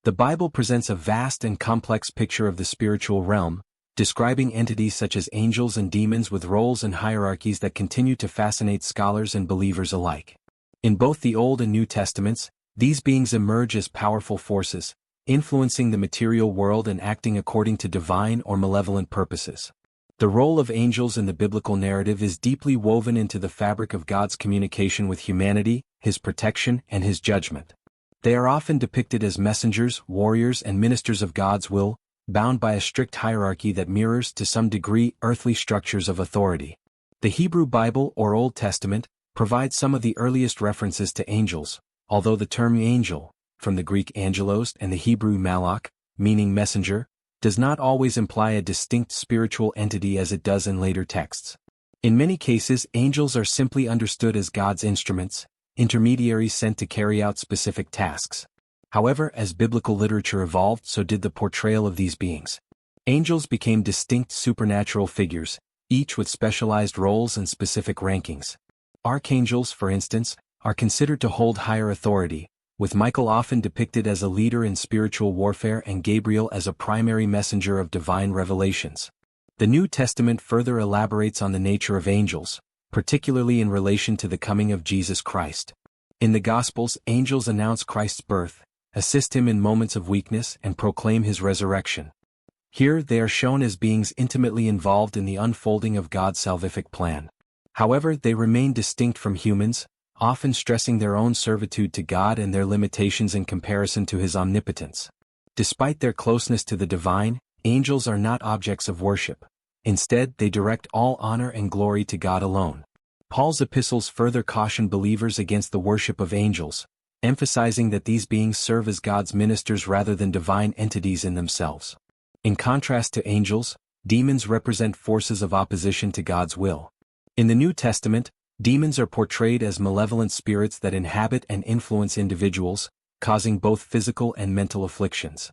The Bible presents a vast and complex picture of the spiritual realm, describing entities such as angels and demons with roles and hierarchies that continue to fascinate scholars and believers alike. In both the Old and New Testaments, these beings emerge as powerful forces, influencing the material world and acting according to divine or malevolent purposes. The role of angels in the biblical narrative is deeply woven into the fabric of God's communication with humanity, His protection, and His judgment. They are often depicted as messengers, warriors, and ministers of God's will, bound by a strict hierarchy that mirrors to some degree earthly structures of authority. The Hebrew Bible or Old Testament provides some of the earliest references to angels, although the term angel, from the Greek angelos and the Hebrew malach, meaning messenger, does not always imply a distinct spiritual entity as it does in later texts. In many cases, angels are simply understood as God's instruments, intermediaries sent to carry out specific tasks. However, as biblical literature evolved, so did the portrayal of these beings. Angels became distinct supernatural figures, each with specialized roles and specific rankings. Archangels, for instance, are considered to hold higher authority, with Michael often depicted as a leader in spiritual warfare and Gabriel as a primary messenger of divine revelations. The New Testament further elaborates on the nature of angels, particularly in relation to the coming of Jesus Christ. In the Gospels, angels announce Christ's birth, assist him in moments of weakness, and proclaim his resurrection. Here they are shown as beings intimately involved in the unfolding of God's salvific plan. However, they remain distinct from humans, often stressing their own servitude to God and their limitations in comparison to His omnipotence. Despite their closeness to the divine, angels are not objects of worship. Instead, they direct all honor and glory to God alone. Paul's epistles further caution believers against the worship of angels, emphasizing that these beings serve as God's ministers rather than divine entities in themselves. In contrast to angels, demons represent forces of opposition to God's will. In the New Testament, demons are portrayed as malevolent spirits that inhabit and influence individuals, causing both physical and mental afflictions.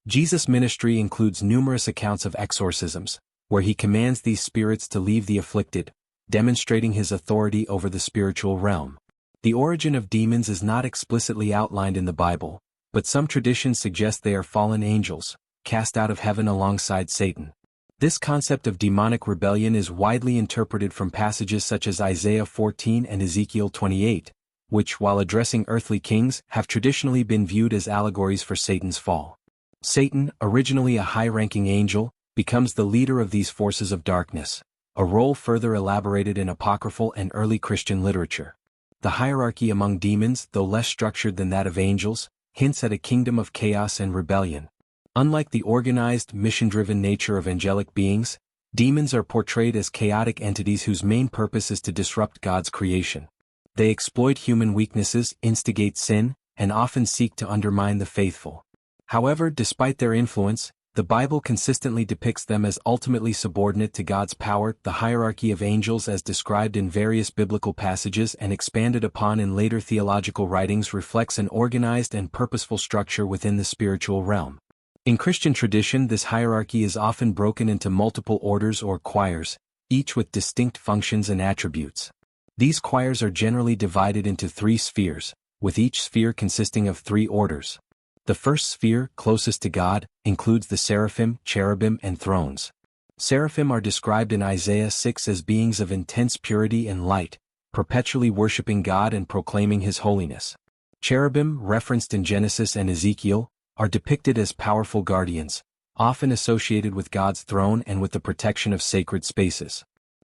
Jesus' ministry includes numerous accounts of exorcisms, where He commands these spirits to leave the afflicted, demonstrating His authority over the spiritual realm. The origin of demons is not explicitly outlined in the Bible, but some traditions suggest they are fallen angels, cast out of heaven alongside Satan. This concept of demonic rebellion is widely interpreted from passages such as Isaiah 14 and Ezekiel 28, which, while addressing earthly kings, have traditionally been viewed as allegories for Satan's fall. Satan, originally a high-ranking angel, becomes the leader of these forces of darkness, a role further elaborated in apocryphal and early Christian literature. The hierarchy among demons, though less structured than that of angels, hints at a kingdom of chaos and rebellion. Unlike the organized, mission-driven nature of angelic beings, demons are portrayed as chaotic entities whose main purpose is to disrupt God's creation. They exploit human weaknesses, instigate sin, and often seek to undermine the faithful. However, despite their influence, the Bible consistently depicts them as ultimately subordinate to God's power. The hierarchy of angels, as described in various biblical passages and expanded upon in later theological writings, reflects an organized and purposeful structure within the spiritual realm. In Christian tradition, this hierarchy is often broken into multiple orders or choirs, each with distinct functions and attributes. These choirs are generally divided into 3 spheres, with each sphere consisting of 3 orders. The first sphere, closest to God, includes the seraphim, cherubim, and thrones. Seraphim are described in Isaiah 6 as beings of intense purity and light, perpetually worshiping God and proclaiming His holiness. Cherubim, referenced in Genesis and Ezekiel, are depicted as powerful guardians, often associated with God's throne and with the protection of sacred spaces.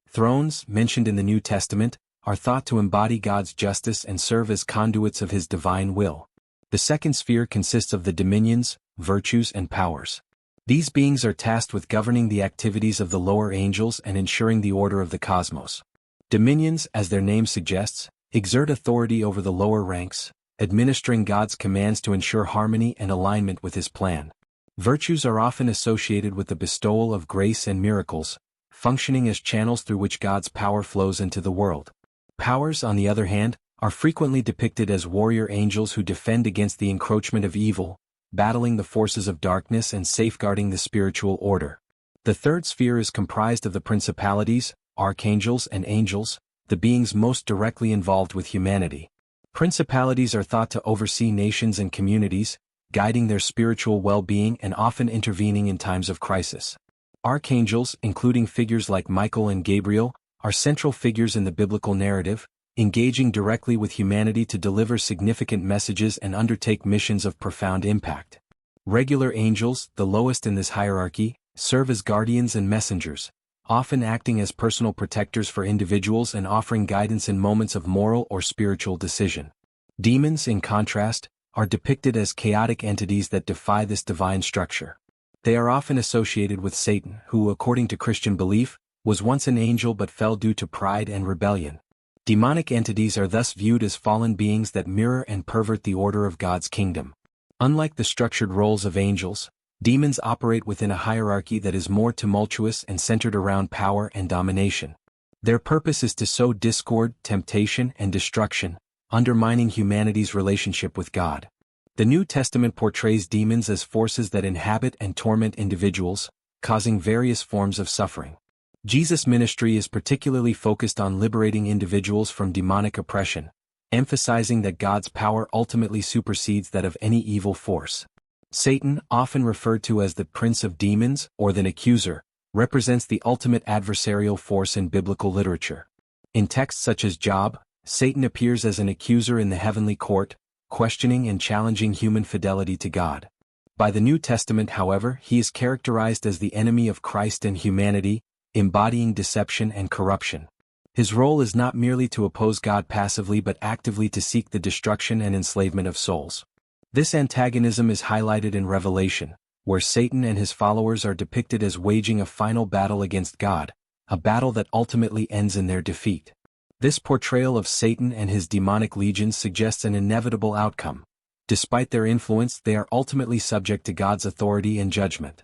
Thrones, mentioned in the New Testament, are thought to embody God's justice and serve as conduits of His divine will. The second sphere consists of the dominions, virtues, and powers. These beings are tasked with governing the activities of the lower angels and ensuring the order of the cosmos. Dominions, as their name suggests, exert authority over the lower ranks, administering God's commands to ensure harmony and alignment with His plan. Virtues are often associated with the bestowal of grace and miracles, functioning as channels through which God's power flows into the world. Powers, on the other hand, are frequently depicted as warrior angels who defend against the encroachment of evil, battling the forces of darkness and safeguarding the spiritual order. The third sphere is comprised of the principalities, archangels, and angels, the beings most directly involved with humanity. Principalities are thought to oversee nations and communities, guiding their spiritual well-being and often intervening in times of crisis. Archangels, including figures like Michael and Gabriel, are central figures in the biblical narrative, engaging directly with humanity to deliver significant messages and undertake missions of profound impact. Regular angels, the lowest in this hierarchy, serve as guardians and messengers, often acting as personal protectors for individuals and offering guidance in moments of moral or spiritual decision. Demons, in contrast, are depicted as chaotic entities that defy this divine structure. They are often associated with Satan, who, according to Christian belief, was once an angel but fell due to pride and rebellion. Demonic entities are thus viewed as fallen beings that mirror and pervert the order of God's kingdom. Unlike the structured roles of angels, demons operate within a hierarchy that is more tumultuous and centered around power and domination. Their purpose is to sow discord, temptation, and destruction, undermining humanity's relationship with God. The New Testament portrays demons as forces that inhabit and torment individuals, causing various forms of suffering. Jesus' ministry is particularly focused on liberating individuals from demonic oppression, emphasizing that God's power ultimately supersedes that of any evil force. Satan, often referred to as the Prince of Demons or the Accuser, represents the ultimate adversarial force in biblical literature. In texts such as Job, Satan appears as an accuser in the heavenly court, questioning and challenging human fidelity to God. By the New Testament, however, he is characterized as the enemy of Christ and humanity, embodying deception and corruption. His role is not merely to oppose God passively but actively to seek the destruction and enslavement of souls. This antagonism is highlighted in Revelation, where Satan and his followers are depicted as waging a final battle against God, a battle that ultimately ends in their defeat. This portrayal of Satan and his demonic legions suggests an inevitable outcome. Despite their influence, they are ultimately subject to God's authority and judgment.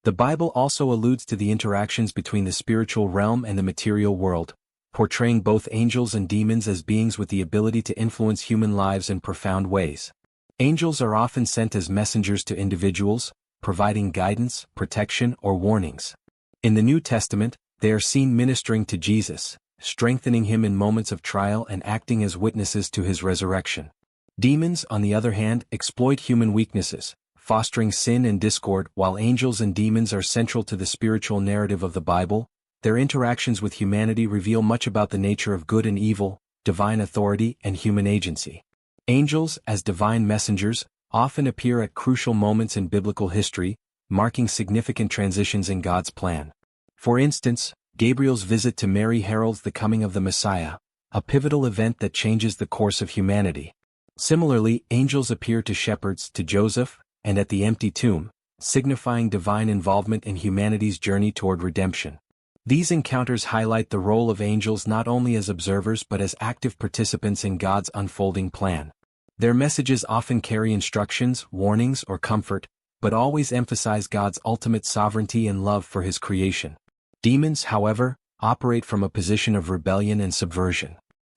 The Bible also alludes to the interactions between the spiritual realm and the material world, portraying both angels and demons as beings with the ability to influence human lives in profound ways. Angels are often sent as messengers to individuals, providing guidance, protection, or warnings. In the New Testament, they are seen ministering to Jesus, strengthening him in moments of trial and acting as witnesses to his resurrection. Demons, on the other hand, exploit human weaknesses, fostering sin and discord. While angels and demons are central to the spiritual narrative of the Bible, their interactions with humanity reveal much about the nature of good and evil, divine authority, and human agency. Angels, as divine messengers, often appear at crucial moments in biblical history, marking significant transitions in God's plan. For instance, Gabriel's visit to Mary heralds the coming of the Messiah, a pivotal event that changes the course of humanity. Similarly, angels appear to shepherds, to Joseph, and at the empty tomb, signifying divine involvement in humanity's journey toward redemption. These encounters highlight the role of angels not only as observers but as active participants in God's unfolding plan. Their messages often carry instructions, warnings, or comfort, but always emphasize God's ultimate sovereignty and love for his creation. Demons, however, operate from a position of rebellion and subversion.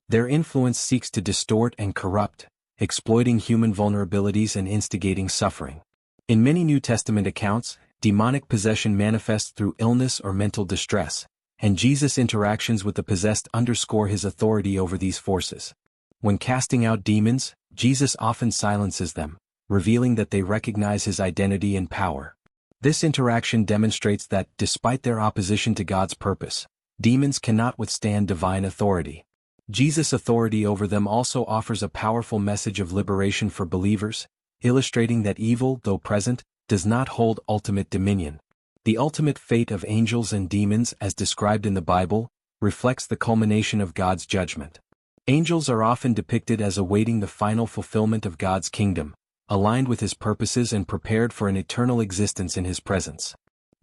Their influence seeks to distort and corrupt, exploiting human vulnerabilities and instigating suffering. In many New Testament accounts, demonic possession manifests through illness or mental distress, and Jesus' interactions with the possessed underscore his authority over these forces. When casting out demons, Jesus often silences them, revealing that they recognize his identity and power. This interaction demonstrates that, despite their opposition to God's purpose, demons cannot withstand divine authority. Jesus' authority over them also offers a powerful message of liberation for believers, illustrating that evil, though present, does not hold ultimate dominion. The ultimate fate of angels and demons, as described in the Bible, reflects the culmination of God's judgment. Angels are often depicted as awaiting the final fulfillment of God's kingdom, aligned with his purposes and prepared for an eternal existence in his presence.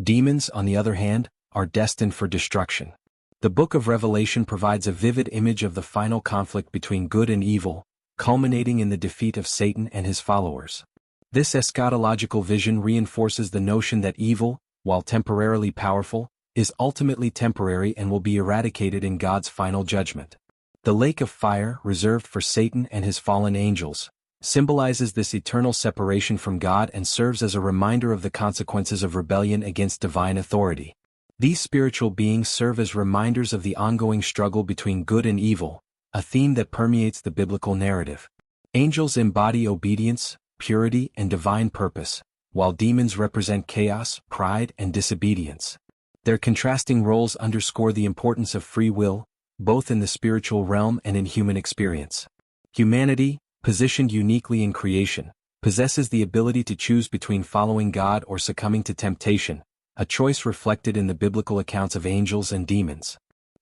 Demons, on the other hand, are destined for destruction. The book of Revelation provides a vivid image of the final conflict between good and evil, culminating in the defeat of Satan and his followers. This eschatological vision reinforces the notion that evil, while temporarily powerful, is ultimately temporary and will be eradicated in God's final judgment. The lake of fire, reserved for Satan and his fallen angels, symbolizes this eternal separation from God and serves as a reminder of the consequences of rebellion against divine authority. These spiritual beings serve as reminders of the ongoing struggle between good and evil, a theme that permeates the biblical narrative. Angels embody obedience, purity, and divine purpose, while demons represent chaos, pride, and disobedience. Their contrasting roles underscore the importance of free will, both in the spiritual realm and in human experience. Humanity, positioned uniquely in creation, possesses the ability to choose between following God or succumbing to temptation, a choice reflected in the biblical accounts of angels and demons.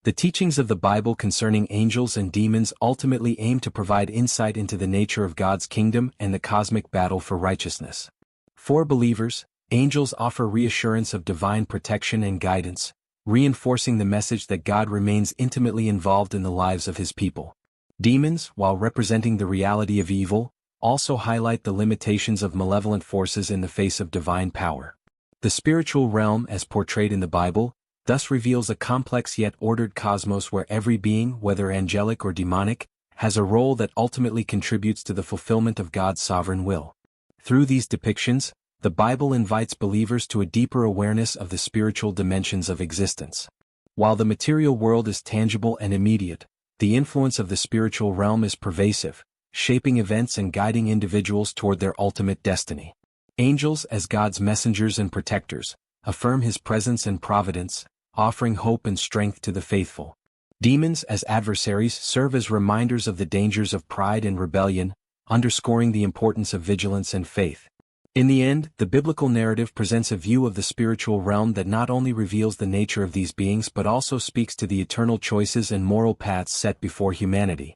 The teachings of the Bible concerning angels and demons ultimately aim to provide insight into the nature of God's kingdom and the cosmic battle for righteousness. For believers, angels offer reassurance of divine protection and guidance, reinforcing the message that God remains intimately involved in the lives of His people. Demons, while representing the reality of evil, also highlight the limitations of malevolent forces in the face of divine power. The spiritual realm, as portrayed in the Bible, thus reveals a complex yet ordered cosmos where every being, whether angelic or demonic, has a role that ultimately contributes to the fulfillment of God's sovereign will. Through these depictions, the Bible invites believers to a deeper awareness of the spiritual dimensions of existence. While the material world is tangible and immediate, the influence of the spiritual realm is pervasive, shaping events and guiding individuals toward their ultimate destiny. Angels, as God's messengers and protectors, affirm His presence and providence, offering hope and strength to the faithful. Demons, as adversaries, serve as reminders of the dangers of pride and rebellion, underscoring the importance of vigilance and faith. In the end, the biblical narrative presents a view of the spiritual realm that not only reveals the nature of these beings but also speaks to the eternal choices and moral paths set before humanity.